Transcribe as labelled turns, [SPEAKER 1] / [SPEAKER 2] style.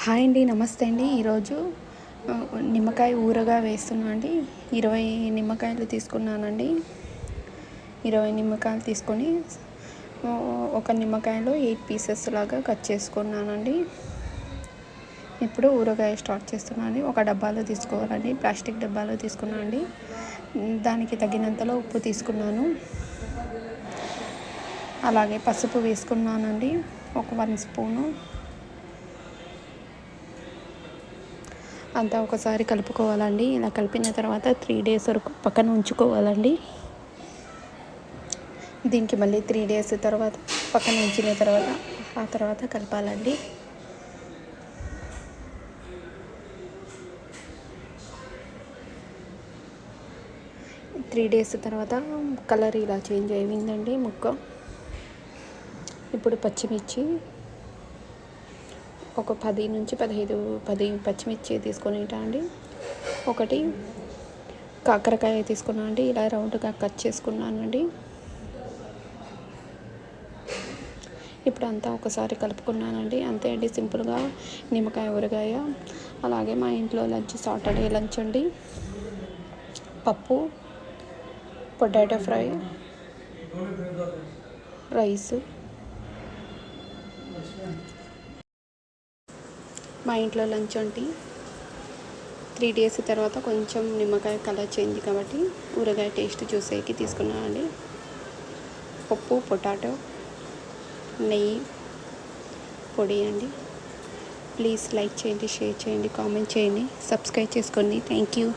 [SPEAKER 1] Hi అండి, నమస్తే అండి. ఈరోజు నిమ్మకాయ ఊరగా వేస్తున్నా అండి. 20 నిమ్మకాయలు తీసుకున్నానండి. 20 నిమ్మకాయలు తీసుకొని ఒక నిమ్మకాయలో 8 పీసెస్ లాగా కట్ చేసుకున్నానండి. ఇప్పుడు ఊరగాయ స్టార్ట్ చేస్తున్నాను. ఒక డబ్బాలో తీసుకోవాలండి, ప్లాస్టిక్ డబ్బాలో తీసుకున్నాను అండి. దానికి తగినంతలో ఉప్పు తీసుకున్నాను, అలాగే పసుపు వేసుకున్నానండి, ఒక 1 స్పూను. అంతా ఒకసారి కలుపుకోవాలండి. ఇలా కలిపిన తర్వాత 3 days వరకు పక్కన ఉంచుకోవాలండి. దీనికి మళ్ళీ 3 days తర్వాత పక్కన ఉంచిన తర్వాత ఆ తర్వాత కలపాలండి. త్రీ డేస్ తర్వాత కలర్ ఇలా చేంజ్ అయిందండి ముక్క. ఇప్పుడు పచ్చిమిర్చి ఒక 10 నుంచి 10 పచ్చిమిర్చి తీసుకొని అండి. ఒకటి కాకరకాయ తీసుకున్నాను అండి, ఇలా రౌండ్గా కట్ చేసుకున్నానండి. ఇప్పుడు అంతా ఒకసారి కలుపుకున్నానండి. అంతే అండి, సింపుల్గా నిమ్మకాయ ఊరగాయ. అలాగే మా ఇంట్లో లంచ్ సాటర్డే లంచ్ అండి. పప్పు, పొటాటో ఫ్రై, రైస్. మా ఇంట్లో లంచ్ అండి. 3 days తర్వాత కొంచెం నిమ్మకాయ కలర్ చేంజ్ కాబట్టి ఊరగాయ టేస్ట్ చూసేకి తీసుకున్నానండి. పప్పు, పొటాటో, నెయ్యి, పొడి అండి. ప్లీజ్ లైక్ చేయండి, షేర్ చేయండి, కామెంట్ చేయండి, సబ్స్క్రైబ్ చేసుకోండి. Thank you.